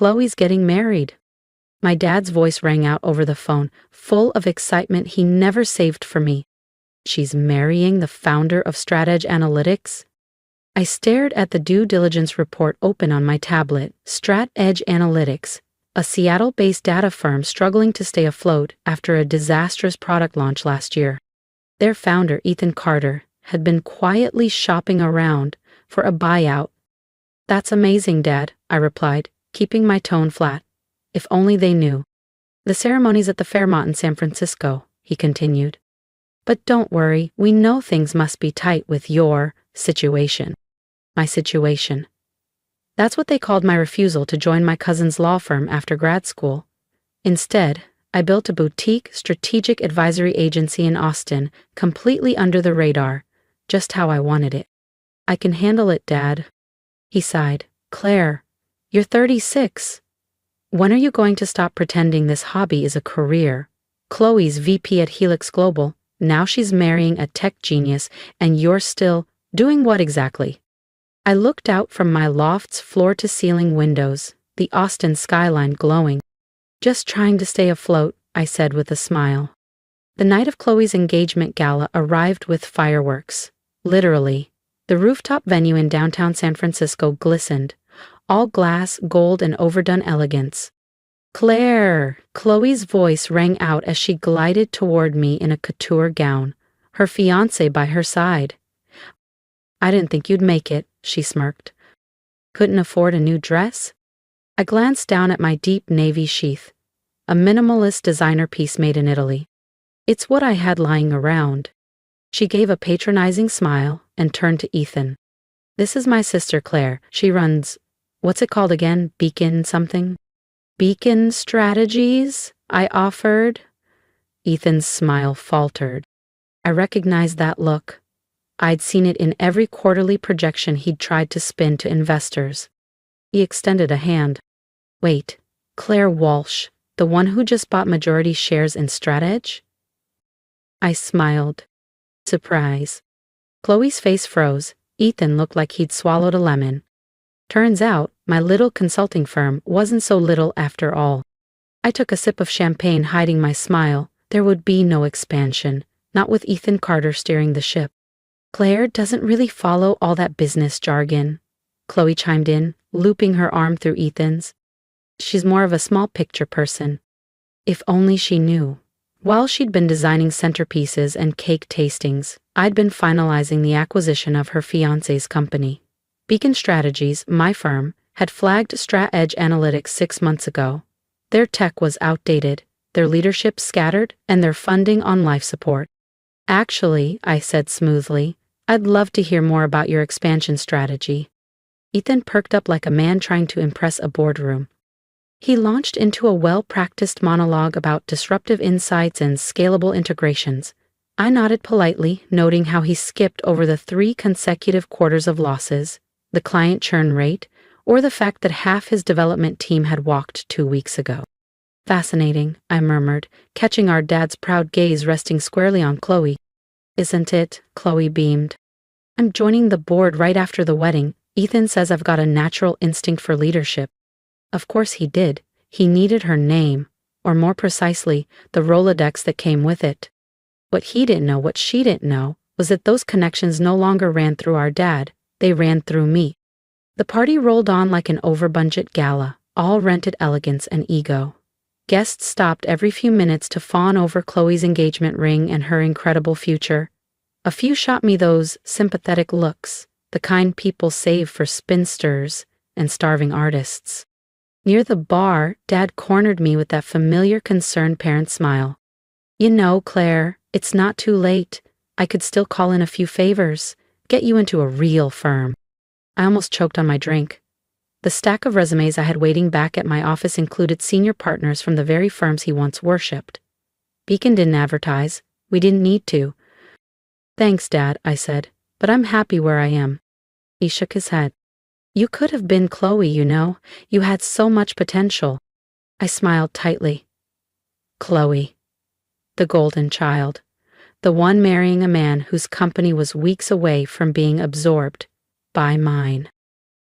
Chloe's getting married. My dad's voice rang out over the phone, full of excitement he never saved for me. She's marrying the founder of StratEdge Analytics? I stared at the due diligence report open on my tablet. StratEdge Analytics, a Seattle-based data firm struggling to stay afloat after a disastrous product launch last year. Their founder, Ethan Carter, had been quietly shopping around for a buyout. That's amazing, Dad, I replied, keeping my tone flat. If only they knew. The ceremony's at the Fairmont in San Francisco, he continued. But don't worry, we know things must be tight with your situation. My situation. That's what they called my refusal to join my cousin's law firm after grad school. Instead, I built a boutique strategic advisory agency in Austin, completely under the radar, just how I wanted it. I can handle it, Dad. He sighed. Claire, you're 36. When are you going to stop pretending this hobby is a career? Chloe's VP at Helix Global, now she's marrying a tech genius, and you're still doing what exactly? I looked out from my loft's floor-to-ceiling windows, the Austin skyline glowing. Just trying to stay afloat, I said with a smile. The night of Chloe's engagement gala arrived with fireworks. Literally. The rooftop venue in downtown San Francisco glistened, all glass, gold, and overdone elegance. Claire! Chloe's voice rang out as she glided toward me in a couture gown, her fiancé by her side. I didn't think you'd make it, she smirked. Couldn't afford a new dress? I glanced down at my deep navy sheath, a minimalist designer piece made in Italy. It's what I had lying around. She gave a patronizing smile and turned to Ethan. This is my sister Claire. She runs, what's it called again? Beacon something? Beacon Strategies? I offered. Ethan's smile faltered. I recognized that look. I'd seen it in every quarterly projection he'd tried to spin to investors. He extended a hand. Wait, Claire Walsh, the one who just bought majority shares in StratEdge? I smiled. Surprise. Chloe's face froze. Ethan looked like he'd swallowed a lemon. Turns out, my little consulting firm wasn't so little after all. I took a sip of champagne, hiding my smile. There would be no expansion, not with Ethan Carter steering the ship. Claire doesn't really follow all that business jargon, Chloe chimed in, looping her arm through Ethan's. She's more of a small picture person. If only she knew. While she'd been designing centerpieces and cake tastings, I'd been finalizing the acquisition of her fiancé's company. Beacon Strategies, my firm, had flagged StratEdge Analytics 6 months ago. Their tech was outdated, their leadership scattered, and their funding on life support. Actually, I said smoothly, I'd love to hear more about your expansion strategy. Ethan perked up like a man trying to impress a boardroom. He launched into a well-practiced monologue about disruptive insights and scalable integrations. I nodded politely, noting how he skipped over the 3 consecutive quarters of losses, the client churn rate, or the fact that half his development team had walked 2 weeks ago. Fascinating, I murmured, catching our dad's proud gaze resting squarely on Chloe. Isn't it? Chloe beamed. I'm joining the board right after the wedding. Ethan says I've got a natural instinct for leadership. Of course he did. He needed her name, or more precisely, the Rolodex that came with it. What he didn't know, what she didn't know, was that those connections no longer ran through our dad, they ran through me. The party rolled on like an over-budget gala, all rented elegance and ego. Guests stopped every few minutes to fawn over Chloe's engagement ring and her incredible future. A few shot me those sympathetic looks, the kind people save for spinsters and starving artists. Near the bar, Dad cornered me with that familiar concerned parent smile. You know, Claire, it's not too late. I could still call in a few favors, get you into a real firm. I almost choked on my drink. The stack of resumes I had waiting back at my office included senior partners from the very firms he once worshipped. Beacon didn't advertise. We didn't need to. Thanks, Dad, I said, but I'm happy where I am. He shook his head. You could have been Chloe, you know. You had so much potential. I smiled tightly. Chloe. The golden child. The one marrying a man whose company was weeks away from being absorbed by mine.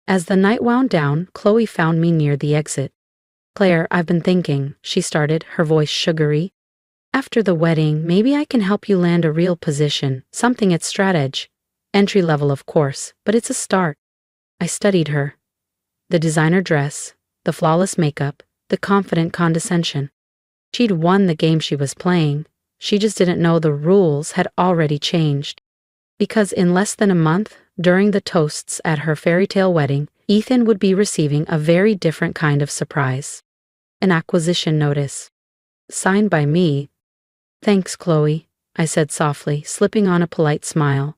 As the night wound down, Chloe found me near the exit. Claire, I've been thinking, she started, her voice sugary. After the wedding, maybe I can help you land a real position, something at Strateg. Entry level, of course, but it's a start. I studied her. The designer dress, the flawless makeup, the confident condescension. She'd won the game she was playing. She just didn't know the rules had already changed. Because in less than a month, during the toasts at her fairy tale wedding, Ethan would be receiving a very different kind of surprise. An acquisition notice. Signed by me. Thanks, Chloe, I said softly, slipping on a polite smile.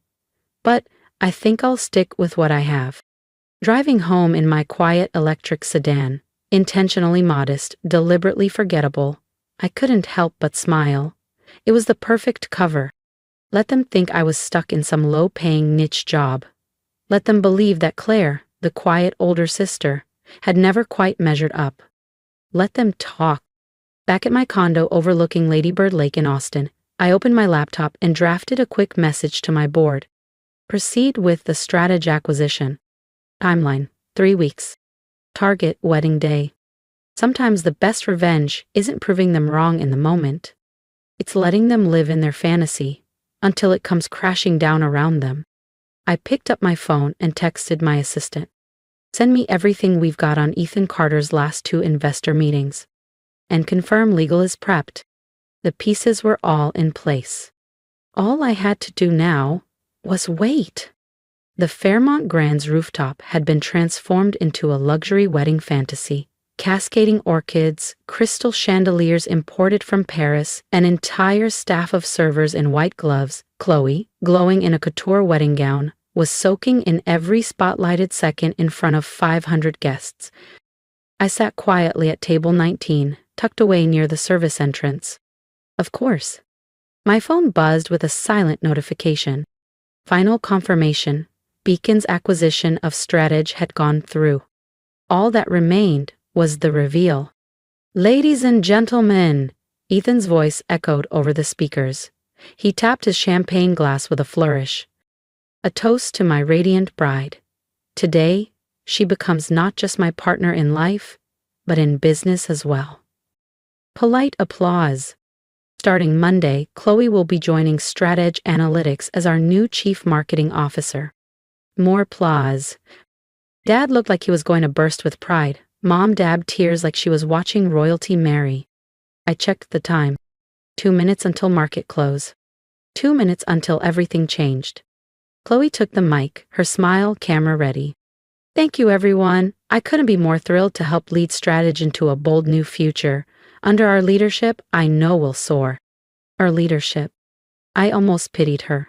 But I think I'll stick with what I have. Driving home in my quiet electric sedan, intentionally modest, deliberately forgettable, I couldn't help but smile. It was the perfect cover. Let them think I was stuck in some low-paying niche job. Let them believe that Claire, the quiet older sister, had never quite measured up. Let them talk. Back at my condo overlooking Lady Bird Lake in Austin, I opened my laptop and drafted a quick message to my board. Proceed with the Strateg acquisition. Timeline, 3 weeks. Target, wedding day. Sometimes the best revenge isn't proving them wrong in the moment. It's letting them live in their fantasy until it comes crashing down around them. I picked up my phone and texted my assistant. Send me everything we've got on Ethan Carter's last 2 investor meetings. And confirm legal is prepped. The pieces were all in place. All I had to do now was wait. The Fairmont Grand's rooftop had been transformed into a luxury wedding fantasy. Cascading orchids, crystal chandeliers imported from Paris, an entire staff of servers in white gloves, Chloe, glowing in a couture wedding gown, was soaking in every spotlighted second in front of 500 guests. I sat quietly at table 19, tucked away near the service entrance. Of course. My phone buzzed with a silent notification. Final confirmation. Beacon's acquisition of Strateg had gone through. All that remained was the reveal. Ladies and gentlemen, Ethan's voice echoed over the speakers. He tapped his champagne glass with a flourish. A toast to my radiant bride. Today, she becomes not just my partner in life, but in business as well. Polite applause. Starting Monday, Chloe will be joining Strateg Analytics as our new Chief Marketing Officer. More applause. Dad looked like he was going to burst with pride. Mom dabbed tears like she was watching royalty marry. I checked the time. 2 minutes until market close. 2 minutes until everything changed. Chloe took the mic, her smile camera ready. Thank you, everyone. I couldn't be more thrilled to help lead Strateg into a bold new future. Under our leadership, I know we'll soar. Our leadership. I almost pitied her.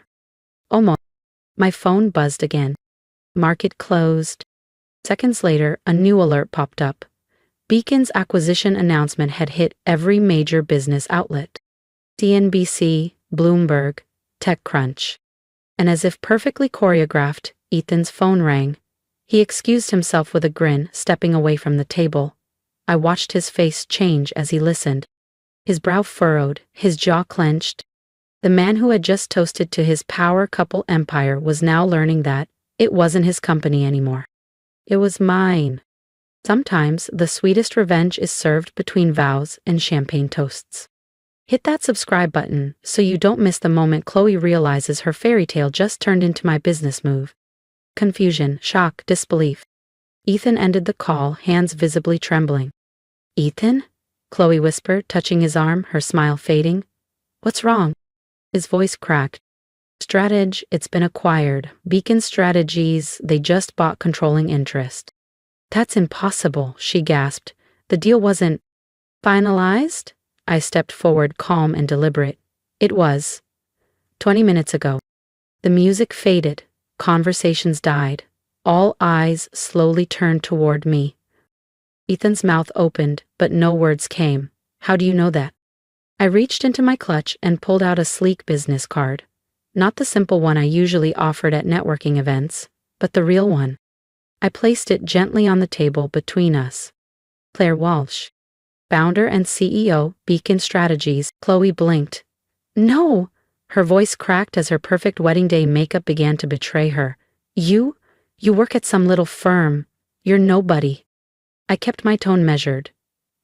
Almost. My phone buzzed again. Market closed. Seconds later, a new alert popped up. Beacon's acquisition announcement had hit every major business outlet. CNBC, Bloomberg, TechCrunch. And as if perfectly choreographed, Ethan's phone rang. He excused himself with a grin, stepping away from the table. I watched his face change as he listened. His brow furrowed, his jaw clenched. The man who had just toasted to his power couple empire was now learning that it wasn't his company anymore. It was mine. Sometimes the sweetest revenge is served between vows and champagne toasts. Hit that subscribe button so you don't miss the moment Chloe realizes her fairy tale just turned into my business move. Confusion, shock, disbelief. Ethan ended the call, hands visibly trembling. Ethan? Chloe whispered, touching his arm, her smile fading. What's wrong? His voice cracked. Strateg, it's been acquired. Beacon Strategies, they just bought controlling interest. That's impossible, she gasped. The deal wasn't finalized? I stepped forward, calm and deliberate. It was. 20 minutes ago. The music faded. Conversations died. All eyes slowly turned toward me. Ethan's mouth opened, but no words came. How do you know that? I reached into my clutch and pulled out a sleek business card. Not the simple one I usually offered at networking events, but the real one. I placed it gently on the table between us. Claire Walsh, founder and CEO, Beacon Strategies. Chloe blinked. No! Her voice cracked as her perfect wedding day makeup began to betray her. You work at some little firm. You're nobody. I kept my tone measured.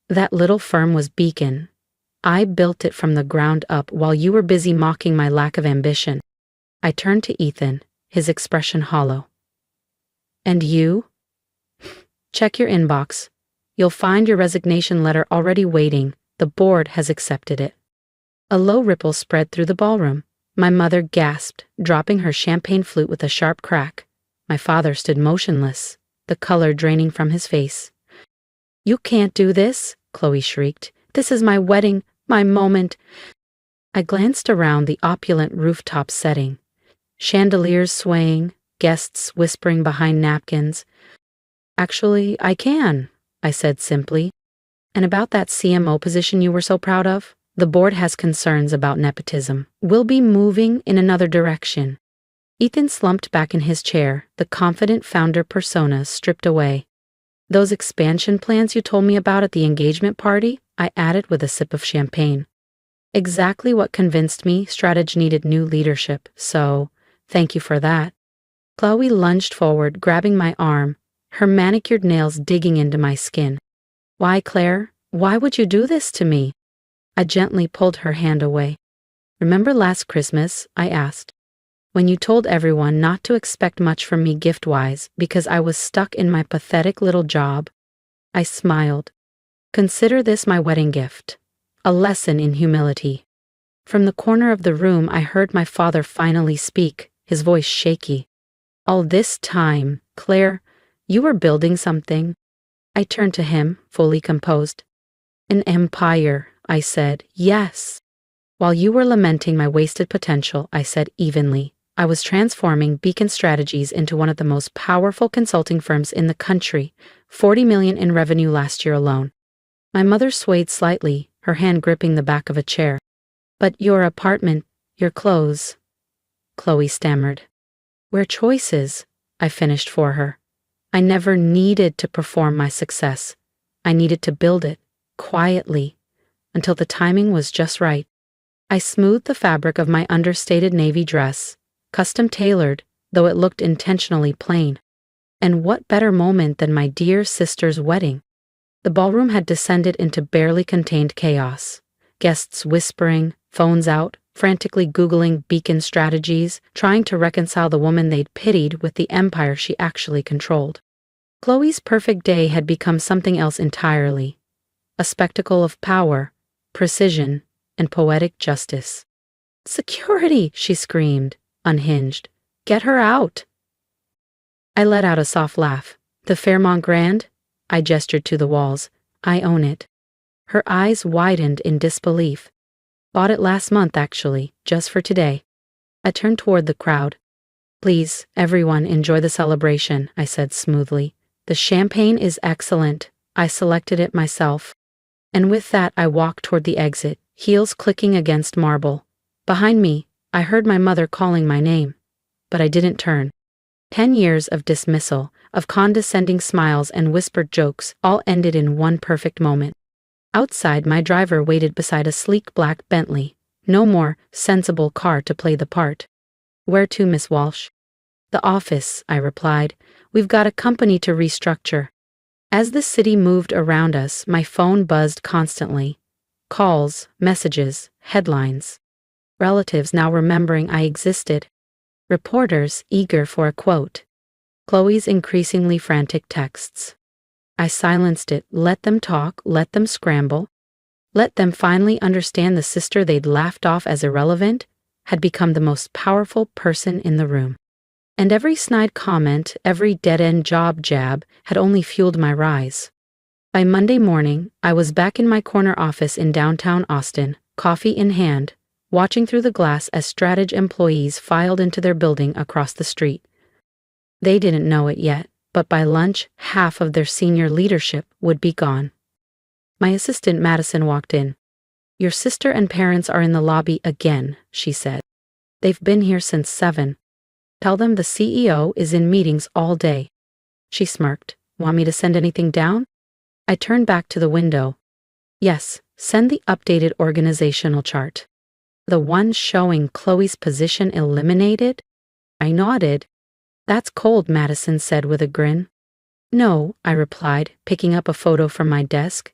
That little firm was Beacon. I built it from the ground up while you were busy mocking my lack of ambition. I turned to Ethan, his expression hollow. And you? Check your inbox. You'll find your resignation letter already waiting. The board has accepted it. A low ripple spread through the ballroom. My mother gasped, dropping her champagne flute with a sharp crack. My father stood motionless, the color draining from his face. You can't do this, Chloe shrieked. This is my wedding, my moment. I glanced around the opulent rooftop setting. Chandeliers swaying, guests whispering behind napkins. Actually, I can, I said simply. And about that CMO position you were so proud of? The board has concerns about nepotism. We'll be moving in another direction. Ethan slumped back in his chair, the confident founder persona stripped away. Those expansion plans you told me about at the engagement party? I added with a sip of champagne. Exactly what convinced me Strategy needed new leadership, so thank you for that. Chloe lunged forward, grabbing my arm, her manicured nails digging into my skin. Why, Claire? Why would you do this to me? I gently pulled her hand away. Remember last Christmas? I asked. When you told everyone not to expect much from me gift-wise because I was stuck in my pathetic little job. I smiled. Consider this my wedding gift. A lesson in humility. From the corner of the room I heard my father finally speak, his voice shaky. All this time, Claire, you were building something. I turned to him, fully composed. An empire, I said, yes. While you were lamenting my wasted potential, I said evenly, I was transforming Beacon Strategies into one of the most powerful consulting firms in the country, 40 million in revenue last year alone. My mother swayed slightly, her hand gripping the back of a chair. But your apartment, your clothes, Chloe stammered. We're choices, I finished for her. I never needed to perform my success. I needed to build it, quietly, until the timing was just right. I smoothed the fabric of my understated navy dress, custom-tailored, though it looked intentionally plain. And what better moment than my dear sister's wedding? The ballroom had descended into barely contained chaos. Guests whispering, phones out, frantically Googling Beacon Strategies, trying to reconcile the woman they'd pitied with the empire she actually controlled. Chloe's perfect day had become something else entirely. A spectacle of power, precision, and poetic justice. Security, she screamed, unhinged. Get her out. I let out a soft laugh. The Fairmont Grand? I gestured to the walls. I own it. Her eyes widened in disbelief. Bought it last month, actually, just for today. I turned toward the crowd. Please, everyone, enjoy the celebration, I said smoothly. The champagne is excellent. I selected it myself. And with that, I walked toward the exit, heels clicking against marble. Behind me, I heard my mother calling my name. But I didn't turn. 10 years of dismissal, of condescending smiles and whispered jokes, all ended in one perfect moment. Outside, my driver waited beside a sleek black Bentley. No more sensible car to play the part. Where to, Miss Walsh? The office, I replied. We've got a company to restructure. As the city moved around us, my phone buzzed constantly. Calls, messages, headlines. Relatives now remembering I existed. Reporters eager for a quote. Chloe's increasingly frantic texts. I silenced it, let them talk, let them scramble. Let them finally understand the sister they'd laughed off as irrelevant had become the most powerful person in the room. And every snide comment, every dead-end job jab had only fueled my rise. By Monday morning, I was back in my corner office in downtown Austin, coffee in hand, watching through the glass as Strategy employees filed into their building across the street. They didn't know it yet, but by lunch, half of their senior leadership would be gone. My assistant Madison walked in. Your sister and parents are in the lobby again, she said. They've been here since 7. Tell them the CEO is in meetings all day. She smirked. Want me to send anything down? I turned back to the window. Yes, send the updated organizational chart. The one showing Chloe's position eliminated? I nodded. That's cold, Madison said with a grin. No, I replied, picking up a photo from my desk.